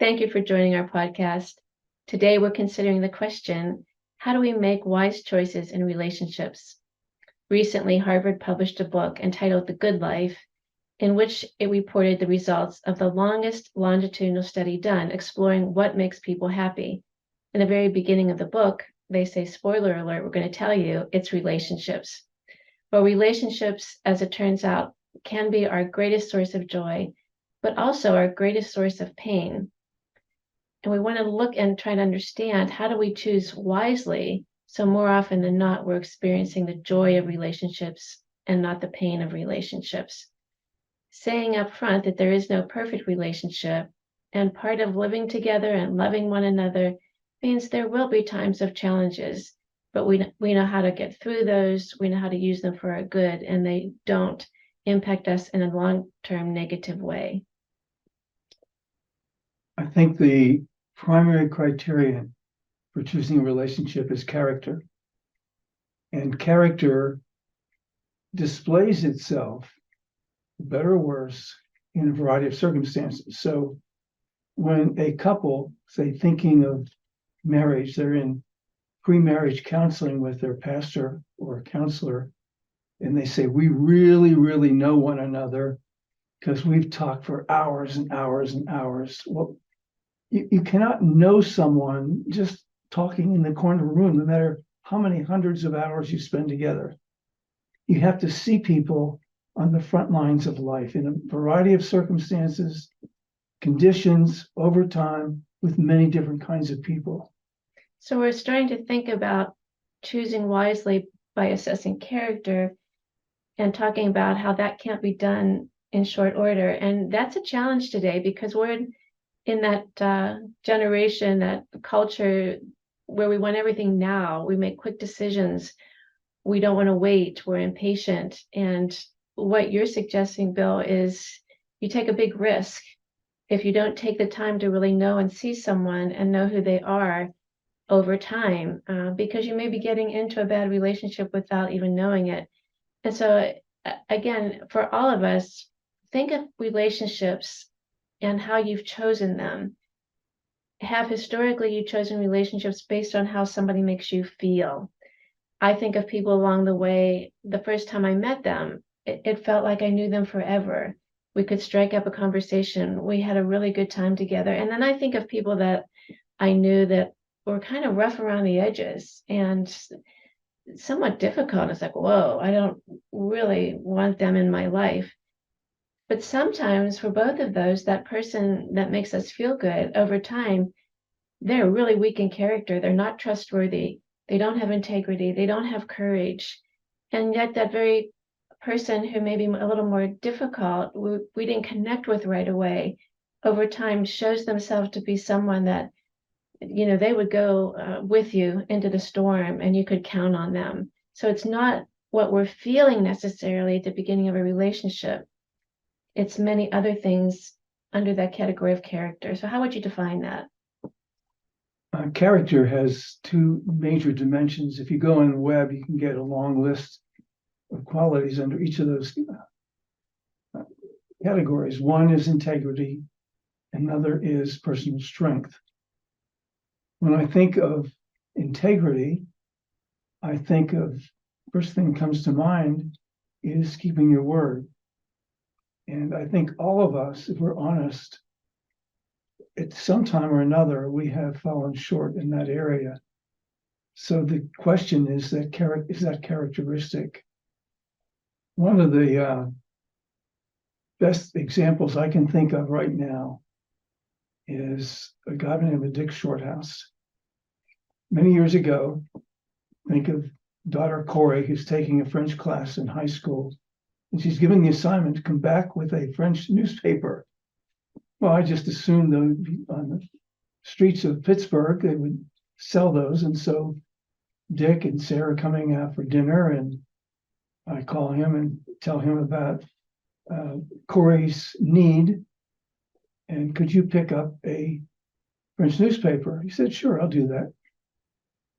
Thank you for joining our podcast. Today, we're considering the question, how do we make wise choices in relationships? Recently, Harvard published a book entitled The Good Life, in which it reported the results of the longest longitudinal study done, exploring what makes people happy. In the very beginning of the book, they say, spoiler alert, we're going to tell you it's relationships. Well, relationships, as it turns out, can be our greatest source of joy, but also our greatest source of pain. And we want to look and try to understand, how do we choose wisely? So more often than not, we're experiencing the joy of relationships and not the pain of relationships. Saying up front that there is no perfect relationship, and part of living together and loving one another means there will be times of challenges, but we know how to get through those. We know how to use them for our good, and they don't impact us in a long-term negative way. I think the primary criterion for choosing a relationship is character. And character displays itself, better or worse, in a variety of circumstances. So when a couple, say, thinking of marriage, they're in pre-marriage counseling with their pastor or counselor, and they say, we really, really know one another because we've talked for hours and hours and hours. Well, you cannot know someone just talking in the corner of a room, no matter how many hundreds of hours you spend together. You have to see people on the front lines of life in a variety of circumstances, conditions, over time, with many different kinds of people. So we're starting to think about choosing wisely by assessing character and talking about how that can't be done in short order. And that's a challenge today, because we're in that generation, that culture where we want everything now. We make quick decisions. We don't want to wait. We're impatient. And what you're suggesting, Bill, is you take a big risk if you don't take the time to really know and see someone and know who they are over time, because you may be getting into a bad relationship without even knowing it. And so, again, for all of us, think of relationships and how you've chosen them. Have historically you chosen relationships based on how somebody makes you feel? I think of people along the way, the first time I met them, it felt like I knew them forever. We could strike up a conversation. We had a really good time together. And then I think of people that I knew that were kind of rough around the edges and somewhat difficult. It's like, whoa, I don't really want them in my life. But sometimes for both of those, that person that makes us feel good over time, they're really weak in character. They're not trustworthy. They don't have integrity. They don't have courage. And yet that very person who may be a little more difficult, we didn't connect with right away, over time shows themselves to be someone that, they would go with you into the storm and you could count on them. So it's not what we're feeling necessarily at the beginning of a relationship. It's many other things under that category of character. So how would you define that? Character has two major dimensions. If you go on the web, you can get a long list of qualities under each of those categories. One is integrity, another is personal strength. When I think of integrity, I think of, first thing that comes to mind is keeping your word. And I think all of us, if we're honest, at some time or another, we have fallen short in that area. So the question is that characteristic. One of the best examples I can think of right now is a guy named Dick Shorthouse. Many years ago, think of daughter Corey, who's taking a French class in high school, and she's given the assignment to come back with a French newspaper. Well, I just assumed that on the streets of Pittsburgh, they would sell those. And so Dick and Sarah coming out for dinner, and I call him and tell him about Corey's need. And could you pick up a French newspaper? He said, sure, I'll do that.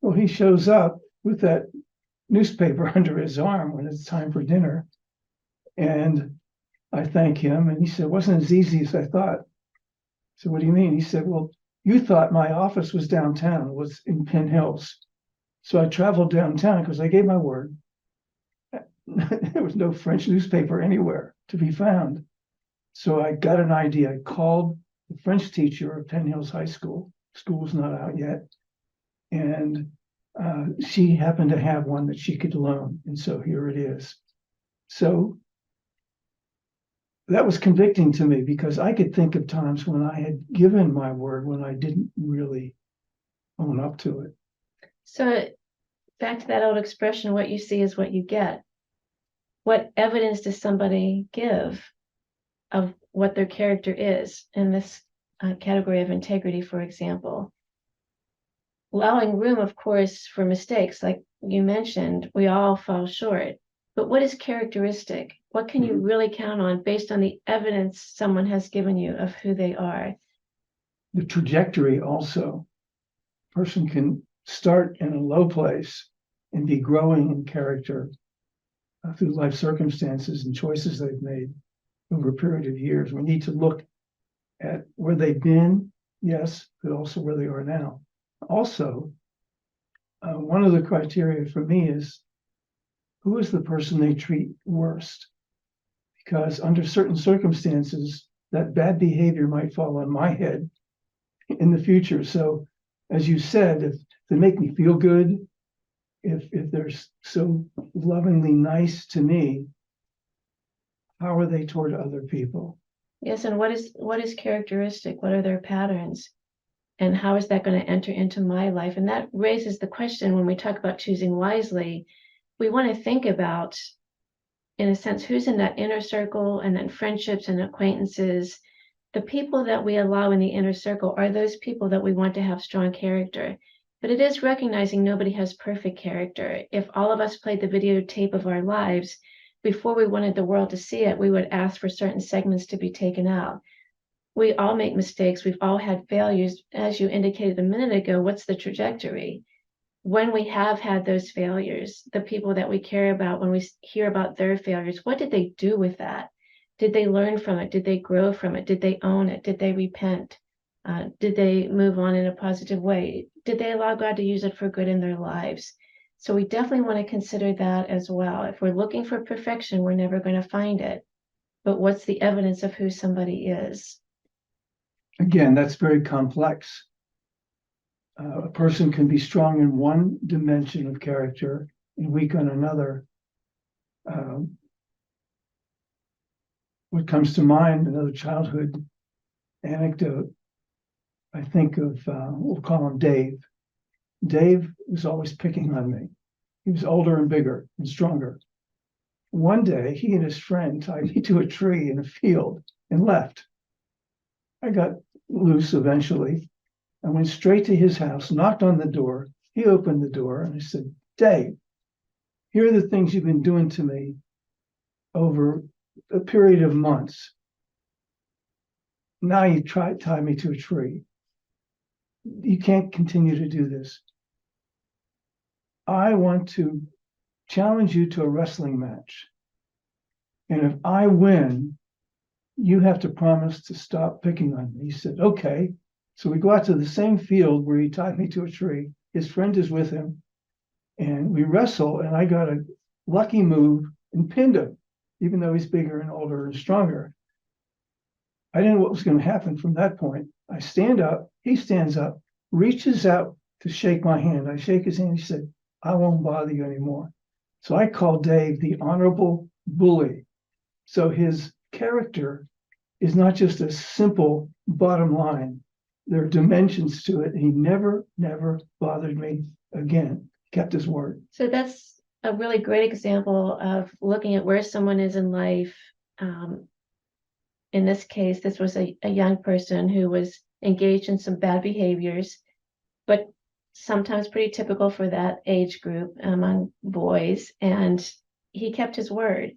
Well, he shows up with that newspaper under his arm when it's time for dinner. And I thank him. And he said, it wasn't as easy as I thought. So what do you mean? He said, well, you thought my office was downtown, was in Penn Hills. So I traveled downtown because I gave my word. There was no French newspaper anywhere to be found. So I got an idea. I called the French teacher of Penn Hills High School. School's not out yet. And she happened to have one that she could loan. And so here it is. So that was convicting to me because I could think of times when I had given my word when I didn't really own up to it. So back to that old expression, what you see is what you get. What evidence does somebody give of what their character is in this category of integrity, for example? Allowing room, of course, for mistakes, like you mentioned, we all fall short. But what is characteristic? What can you really count on based on the evidence someone has given you of who they are? The trajectory also. A person can start in a low place and be growing in character through life circumstances and choices they've made over a period of years. We need to look at where they've been, yes, but also where they are now. Also, one of the criteria for me is who is the person they treat worst? Because under certain circumstances, that bad behavior might fall on my head in the future. So, as you said, if they make me feel good, if they're so lovingly nice to me, how are they toward other people? Yes, and what is characteristic? What are their patterns? And how is that going to enter into my life? And that raises the question when we talk about choosing wisely, we want to think about, in a sense, who's in that inner circle, and then friendships and acquaintances. The people that we allow in the inner circle are those people that we want to have strong character. But it is recognizing nobody has perfect character. If all of us played the videotape of our lives, before we wanted the world to see it, we would ask for certain segments to be taken out. We all make mistakes. We've all had failures. As you indicated a minute ago, what's the trajectory? When we have had those failures, the people that we care about, when we hear about their failures, what did they do with that? Did they learn from it? Did they grow from it? Did they own it? Did they repent? Did they move on in a positive way? Did they allow God to use it for good in their lives? So we definitely want to consider that as well. If we're looking for perfection, we're never going to find it. But what's the evidence of who somebody is? Again, that's very complex. A person can be strong in one dimension of character and weak on another. What comes to mind, another childhood anecdote, I think of, we'll call him Dave. Dave was always picking on me. He was older and bigger and stronger. One day, he and his friend tied me to a tree in a field and left. I got loose eventually. I went straight to his house, knocked on the door. He opened the door and I said, Dave, here are the things you've been doing to me over a period of months. Now you try to tie me to a tree. You can't continue to do this. I want to challenge you to a wrestling match. And if I win, you have to promise to stop picking on me. He said, okay. So we go out to the same field where he tied me to a tree. His friend is with him. And we wrestle, and I got a lucky move and pinned him, even though he's bigger and older and stronger. I didn't know what was going to happen from that point. I stand up, he stands up, reaches out to shake my hand. I shake his hand. He said, I won't bother you anymore. So I called Dave the honorable bully. So his character is not just a simple bottom line. There are dimensions to it. He never bothered me again. Kept his word. So that's a really great example of looking at where someone is in life. In this case, this was a young person who was engaged in some bad behaviors, but sometimes pretty typical for that age group among boys. And he kept his word.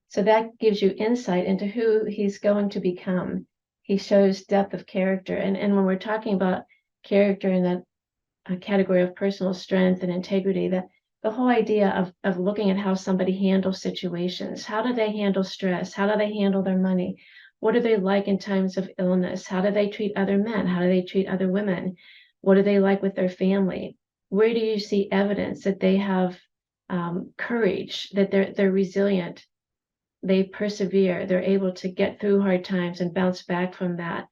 So that gives you insight into who he's going to become. He shows depth of character. And when we're talking about character in that category of personal strength and integrity, that the whole idea of looking at how somebody handles situations, how do they handle stress? How do they handle their money? What are they like in times of illness? How do they treat other men? How do they treat other women? What are they like with their family? Where do you see evidence that they have courage, that they're resilient, they persevere, they're able to get through hard times and bounce back from that?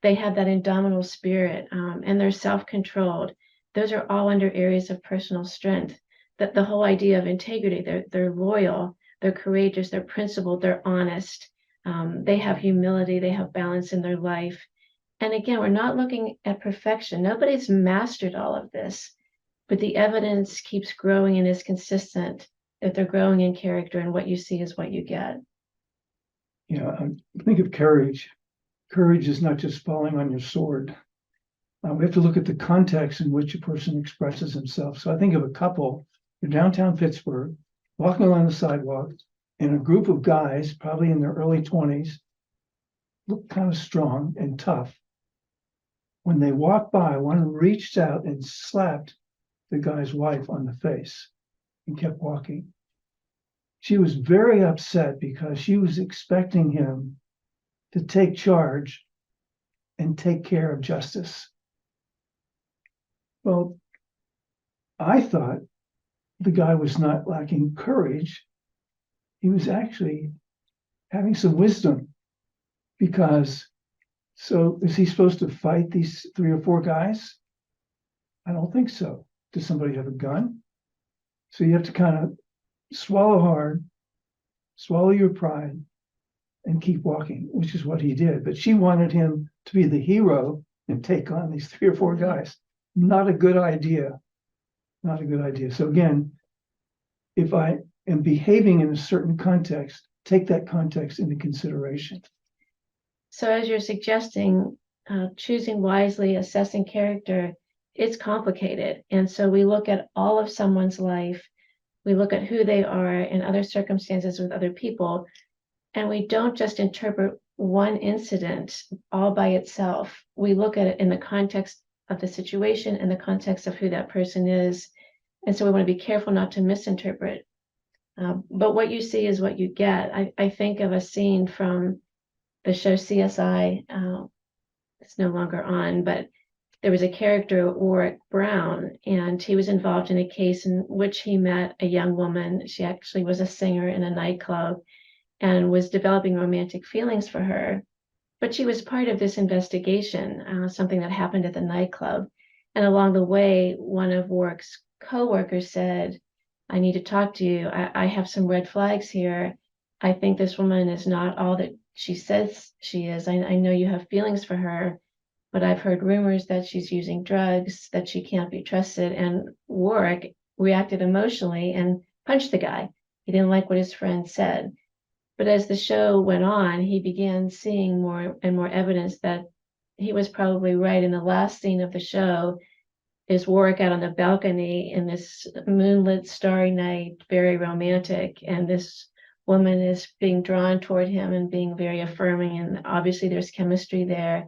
They have that indomitable spirit, and they're self-controlled. Those are all under areas of personal strength. That the whole idea of integrity, they're loyal, they're courageous, they're principled, they're honest. They have humility, they have balance in their life. And again, we're not looking at perfection. Nobody's mastered all of this, but the evidence keeps growing and is consistent that they're growing in character, and what you see is what you get. Yeah, think of courage. Courage is not just falling on your sword. We have to look at the context in which a person expresses himself. So I think of a couple in downtown Pittsburgh, walking along the sidewalk, and a group of guys, probably in their early 20s, look kind of strong and tough. When they walked by, one reached out and slapped the guy's wife on the face and kept walking. She was very upset because she was expecting him to take charge and take care of justice. Well, I thought the guy was not lacking courage. He was actually having some wisdom, because so is he supposed to fight these 3 or 4 guys? I don't think so. Does somebody have a gun? So you have to kind of swallow hard, swallow your pride, and keep walking, which is what he did. But she wanted him to be the hero and take on these 3 or 4 guys. Not a good idea. Not a good idea. So again, if I am behaving in a certain context, take that context into consideration. So as you're suggesting, choosing wisely, assessing character, it's complicated. And so we look at all of someone's life, we look at who they are in other circumstances with other people, and we don't just interpret one incident all by itself. We look at it in the context of the situation and the context of who that person is. And so we want to be careful not to misinterpret. But what you see is what you get. I think of a scene from the show CSI. It's no longer on, but there was a character, Warwick Brown, and he was involved in a case in which he met a young woman. She actually was a singer in a nightclub and was developing romantic feelings for her. But she was part of this investigation, something that happened at the nightclub. And along the way, one of Warwick's co-workers said, I need to talk to you. I have some red flags here. I think this woman is not all that she says she is. I know you have feelings for her, but I've heard rumors that she's using drugs, that she can't be trusted. And Warwick reacted emotionally and punched the guy. He didn't like what his friend said. But as the show went on, he began seeing more and more evidence that he was probably right. In the last scene of the show is Warwick out on the balcony in this moonlit, starry night, very romantic. And this woman is being drawn toward him and being very affirming. And obviously there's chemistry there.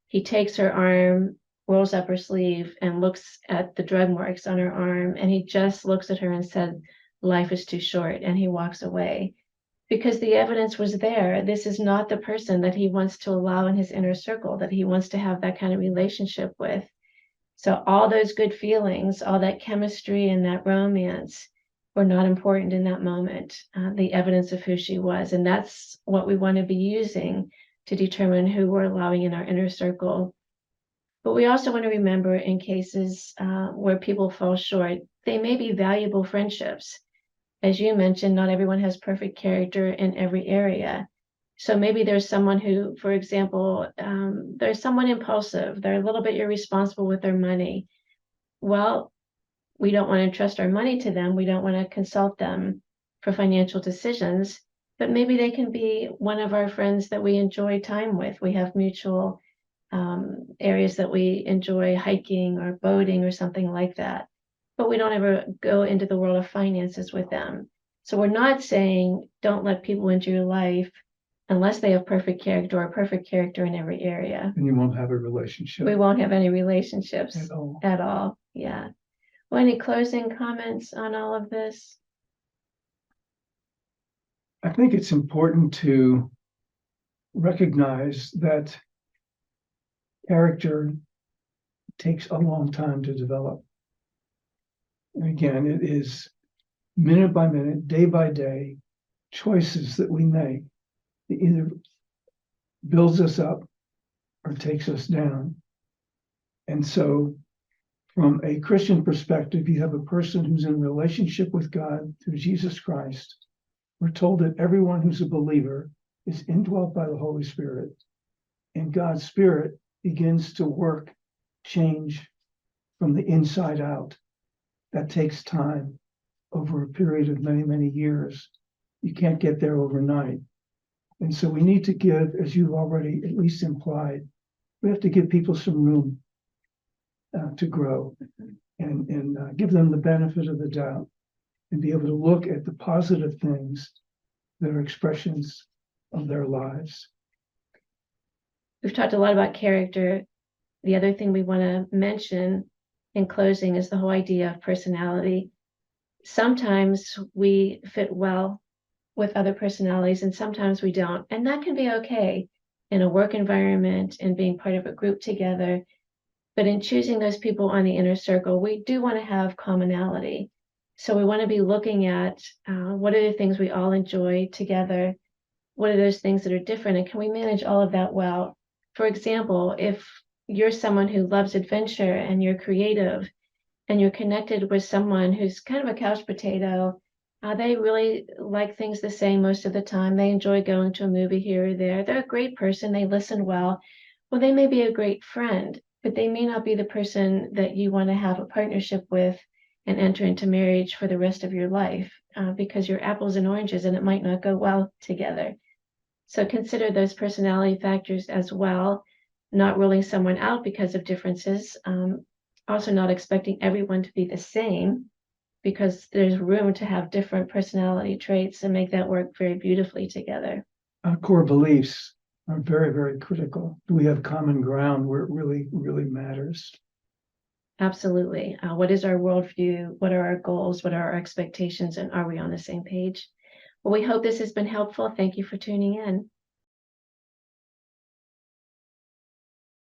He takes her arm, rolls up her sleeve, and looks at the drug marks on her arm. And he just looks at her and said, life is too short. And he walks away because the evidence was there. This is not the person that he wants to allow in his inner circle, that he wants to have that kind of relationship with. So all those good feelings, all that chemistry and that romance were not important in that moment, the evidence of who she was. And that's what we want to be using to determine who we're allowing in our inner circle. But we also want to remember, in cases where people fall short, they may be valuable friendships. As you mentioned, not everyone has perfect character in every area. So maybe there's someone who, for example, there's someone impulsive. They're a little bit irresponsible with their money. Well, we don't want to trust our money to them. We don't want to consult them for financial decisions, but maybe they can be one of our friends that we enjoy time with. We have mutual areas that we enjoy, hiking or boating or something like that. But we don't ever go into the world of finances with them. So we're not saying don't let people into your life unless they have perfect character or perfect character in every area. And you won't have a relationship. We won't have any relationships at all. Yeah. Well, any closing comments on all of this? I think it's important to recognize that character takes a long time to develop. And again, it is minute by minute, day by day, choices that we make that either builds us up or takes us down. And so, from a Christian perspective, you have a person who's in relationship with God through Jesus Christ. We're told that everyone who's a believer is indwelt by the Holy Spirit, and God's Spirit begins to work change from the inside out. That takes time over a period of many, many years. You can't get there overnight. And so we need to give, as you've already at least implied, we have to give people some room to grow and give them the benefit of the doubt and be able to look at the positive things that are expressions of their lives. We've talked a lot about character. The other thing we want to mention in closing is the whole idea of personality. Sometimes we fit well with other personalities and sometimes we don't. And that can be okay in a work environment and being part of a group together. But in choosing those people on the inner circle, we do want to have commonality. So we want to be looking at what are the things we all enjoy together? What are those things that are different? And can we manage all of that well? For example, if you're someone who loves adventure and you're creative and you're connected with someone who's kind of a couch potato, they really like things the same most of the time. They enjoy going to a movie here or there. They're a great person. They listen well. Well, they may be a great friend, but they may not be the person that you want to have a partnership with and enter into marriage for the rest of your life because you're apples and oranges and it might not go well together. So consider those personality factors as well, not ruling someone out because of differences. Also not expecting everyone to be the same because there's room to have different personality traits and make that work very beautifully together. Our core beliefs are very, very critical. Do we have common ground where it really, really matters? Absolutely. What is our worldview? What are our goals? What are our expectations? And are we on the same page? Well, we hope this has been helpful. Thank you for tuning in.